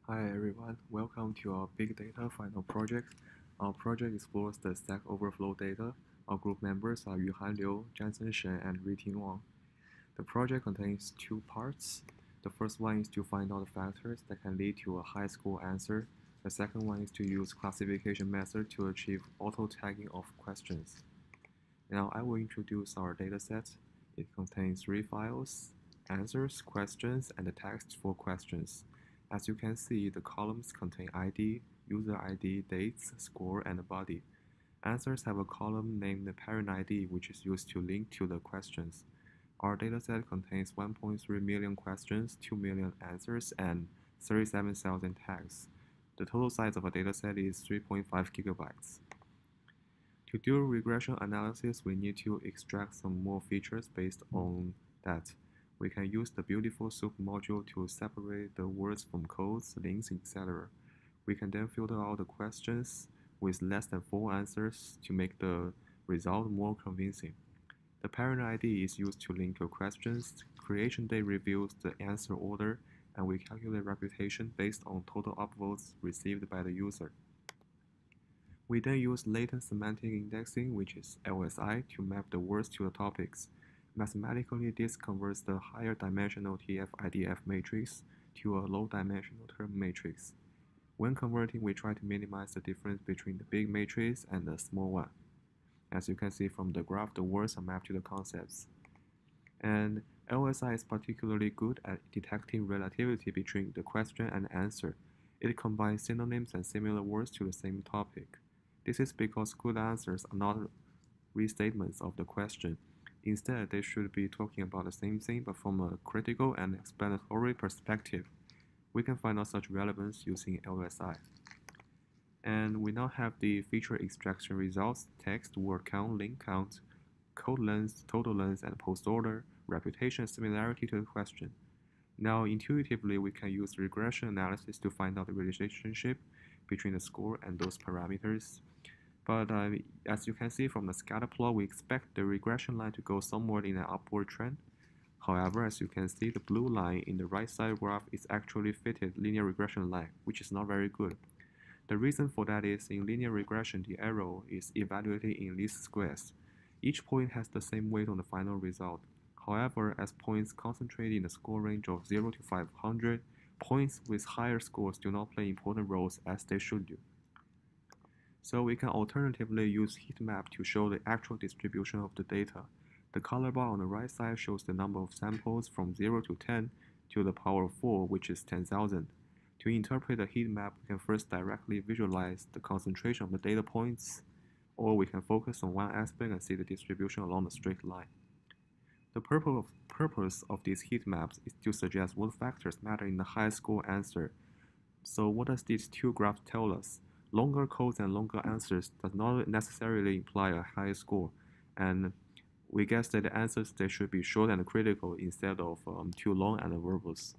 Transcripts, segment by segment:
Hi everyone, welcome to our Big Data Final project. Our project explores the Stack Overflow data. Our group members are Yuhan Liu, Zhansen, Shen, and Wang. The project contains two parts. The first one is to find out the factors that can lead to a high score answer. The second one is to use classification method to achieve auto-tagging of questions. Now I will introduce our dataset. It contains three files: answers, questions, and the text for questions. As you can see, the columns contain ID, user ID, dates, score, and body. Answers have a column named parent ID, which is used to link to the questions. Our dataset contains 1.3 million questions, 2 million answers, and 37,000 tags. The total size of a dataset is 3.5 gigabytes. To do regression analysis, we need to extract some more features based on that. We can use the beautiful soup module to separate the words from codes, links, etc. We can then filter out the questions with less than 4 answers to make the result more convincing. The parent ID is used to link your questions. Creation date reveals the answer order, and we calculate reputation based on total upvotes received by the user. We then use latent semantic indexing, which is LSI, to map the words to the topics. Mathematically, this converts the higher dimensional TF-IDF matrix to a low dimensional term matrix. When converting, we try to minimize the difference between the big matrix and the small one. As you can see from the graph, the words are mapped to the concepts. And LSI is particularly good at detecting relativity between the question and answer. It combines synonyms and similar words to the same topic. This is because good answers are not restatements of the question. Instead, they should be talking about the same thing but from a critical and explanatory perspective. We can find out such relevance using LSI. And we now have the feature extraction results: text, word count, link count, code length, total length, and post order, reputation, similarity to the question. Now, intuitively, we can use regression analysis to find out the relationship between the score and those parameters. But as you can see from the scatter plot, we expect the regression line to go somewhat in an upward trend. However, as you can see, the blue line in the right side graph is actually fitted linear regression line, which is not very good. The reason for that is in linear regression, the error is evaluated in least squares. Each point has the same weight on the final result. However, as points concentrate in the score range of 0 to 500, points with higher scores do not play important roles as they should do. So we can alternatively use heat map to show the actual distribution of the data. The color bar on the right side shows the number of samples from 0 to 10 to the power of 4, which is 10,000. To interpret the heat map, we can first directly visualize the concentration of the data points, or we can focus on one aspect and see the distribution along the straight line. The purpose of these heat maps is to suggest what factors matter in the high score answer. So what does these two graphs tell us? Longer codes and longer answers does not necessarily imply a higher score, and we guess that the answers they should be short and critical instead of too long and verbose.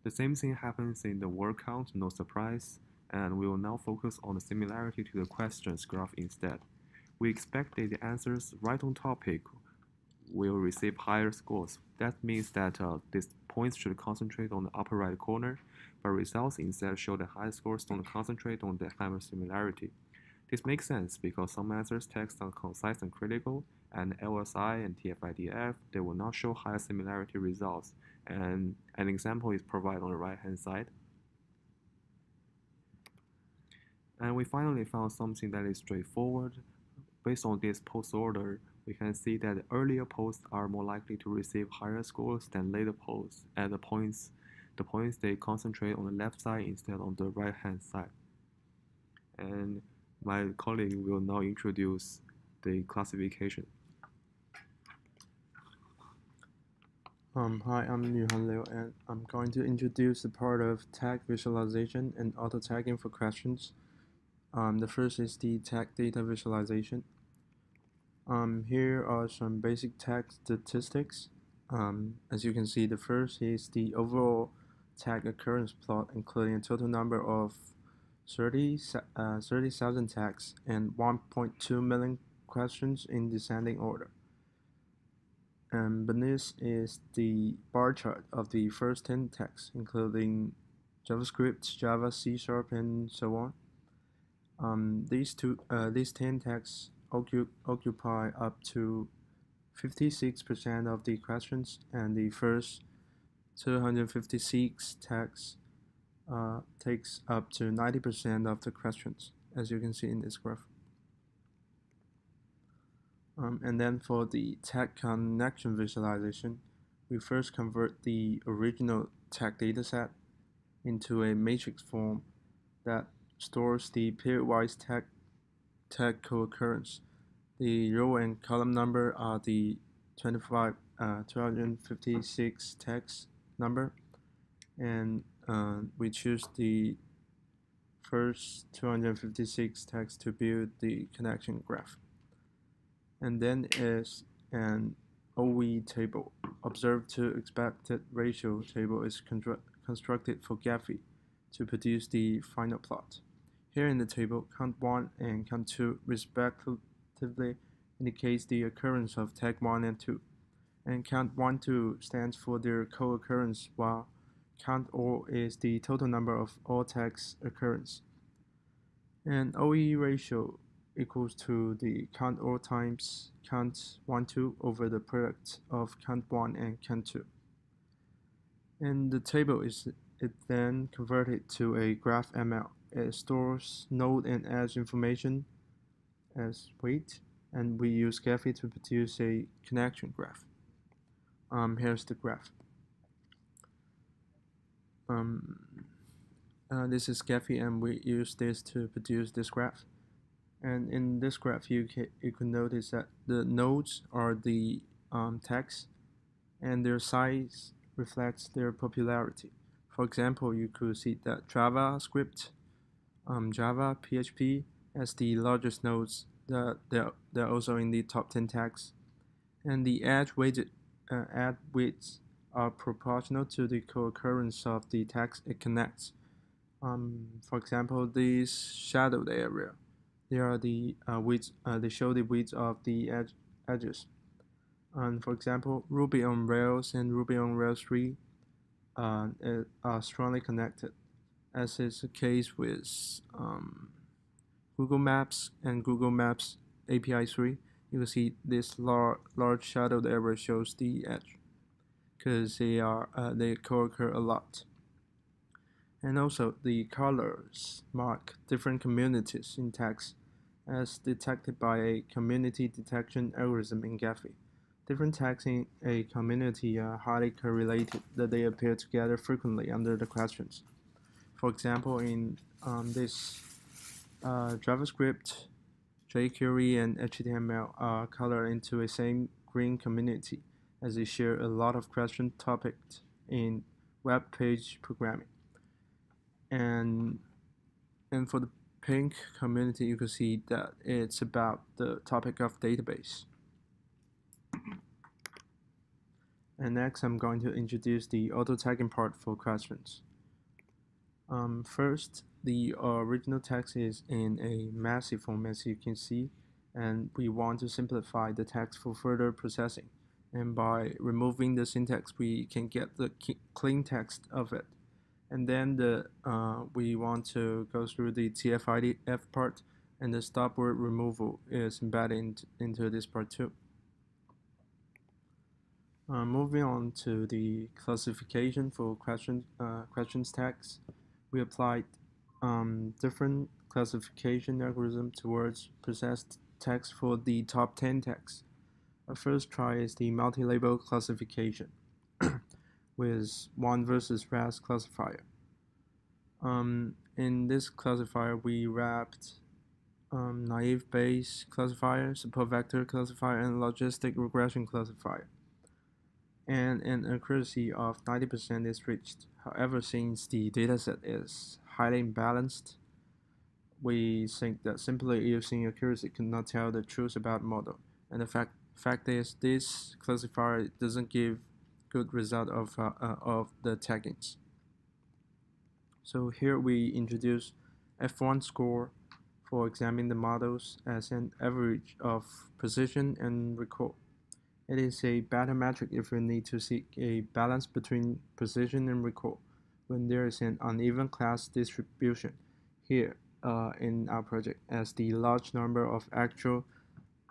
The same thing happens in the word count, no surprise, and we will now focus on the similarity to the questions graph instead. We expect that the answers right on topic will receive higher scores. That means that these points should concentrate on the upper right corner, but results instead show that high scores don't concentrate on the higher similarity. This makes sense because some answers text are concise and critical, and LSI and TF-IDF, they will not show higher similarity results. And an example is provided on the right-hand side. And we finally found something that is straightforward. Based on this post order, we can see that earlier posts are more likely to receive higher scores than later posts at the points they concentrate on the left side instead on the right hand side. And my colleague will now introduce the classification. Hi, I'm Yuhan Liu, and I'm going to introduce the part of tag visualization and auto tagging for questions. The first is the tag data visualization. Here are some basic tag statistics. As you can see, the first is the overall tag occurrence plot, including a total number of 30,000 tags and 1.2 million questions in descending order. And beneath is the bar chart of the first 10 tags, including JavaScript, Java, C#, and so on. These 10 tags occupy up to 56% of the questions, and the first 256 tags takes up to 90% of the questions, as you can see in this graph. And then for the tag connection visualization, we first convert the original tag dataset into a matrix form that stores the pairwise tag co-occurrence. The row and column number are the 256 tags number, and we choose the first 256 tags to build the connection graph. And then is an OE table. Observed to expected ratio table is constructed for Gephi to produce the final plot. Here in the table, count 1 and count 2 respectively indicates the occurrence of tag 1 and 2, and count 1, 2 stands for their co-occurrence, while count all is the total number of all tags occurrence. And OE ratio equals to the count all times count 1, 2 over the product of count 1 and count 2. And the table is then converted to a graph ML. It stores node and edge information as weight, and we use Gephi to produce a connection graph. Here's the graph. This is Gephi, and we use this to produce this graph. And in this graph, you can notice that the nodes are the tags, and their size reflects their popularity. For example, you could see that JavaScript, Java, PHP as the largest nodes. They're also in the top 10 tags, and the edge weights are proportional to the co-occurrence of the tags it connects. For example, this shadowed area, they are the widths. They show the width of the edges. And for example, Ruby on Rails and Ruby on Rails 3 are strongly connected, as is the case with Google Maps and Google Maps API 3. You can see this large shadowed area shows the edge, because they co-occur a lot. And also, the colors mark different communities in tags, as detected by a community detection algorithm in Gephi. Different tags in a community are highly correlated, that they appear together frequently under the questions. For example, in this JavaScript, jQuery, and HTML are colored into a same green community, as they share a lot of question topics in web page programming. And for the pink community, you can see that it's about the topic of database. And next, I'm going to introduce the auto-tagging part for questions. First, the original text is in a massive form, as you can see, and we want to simplify the text for further processing. And by removing the syntax, we can get the clean text of it. And then we want to go through the TF-IDF part, and the stop word removal is embedded into this part too. Moving on to the classification for questions tags, we applied different classification algorithms towards processed text for the top 10 tags. Our first try is the multi-label classification with one versus rest classifier. In this classifier, we wrapped naive Bayes classifier, support vector classifier, and logistic regression classifier. And an accuracy of 90% is reached. However, since the dataset is highly imbalanced, we think that simply using accuracy cannot tell the truth about model. And the fact is, this classifier doesn't give good result of the taggings. So here we introduce F1 score for examining the models as an average of precision and recall. It is a better metric if we need to seek a balance between precision and recall. when there is an uneven class distribution here in our project as the large number of actual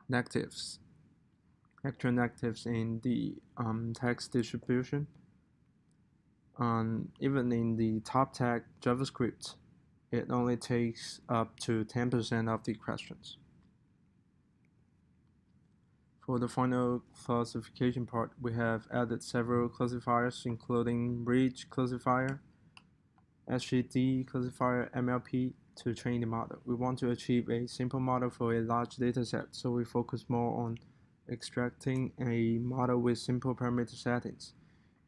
negatives in the text distribution. Even in the top tag JavaScript, it only takes up to 10% of the questions. For the final classification part, we have added several classifiers including Bridge classifier, SGD classifier, MLP to train the model. We want to achieve a simple model for a large dataset, so we focus more on extracting a model with simple parameter settings.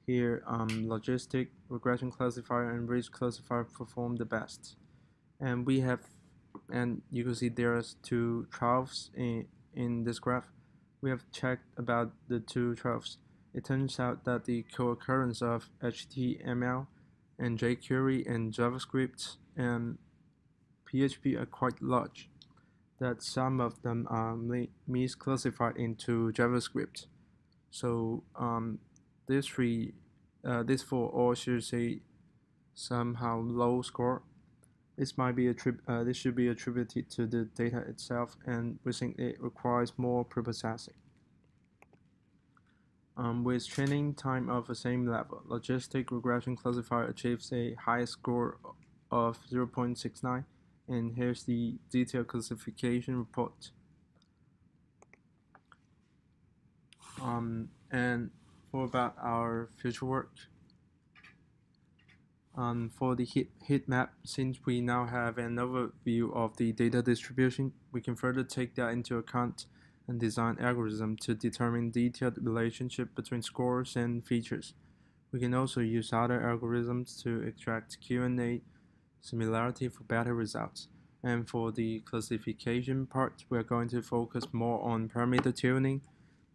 Here, logistic, regression classifier, and bridge classifier perform the best. And you can see there's two troughs in this graph. We have checked about the two troughs. It turns out that the co-occurrence of HTML and jQuery and JavaScript and PHP are quite large, that some of them are misclassified into JavaScript. So these four all should say somehow low score. This should be attributed to the data itself, and we think it requires more preprocessing. With training time of the same level, logistic regression classifier achieves a high score of 0.69, and here's the detailed classification report. And for about our future work, for the heat map, since we now have an overview of the data distribution, we can further take that into account and design algorithms to determine detailed relationship between scores and features. We can also use other algorithms to extract Q&A similarity for better results. And for the classification part, we are going to focus more on parameter tuning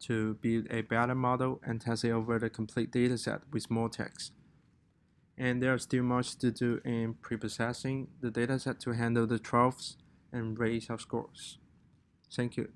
to build a better model and test it over the complete dataset with more text. And there is still much to do in preprocessing the dataset to handle the troughs and raise of scores. Thank you.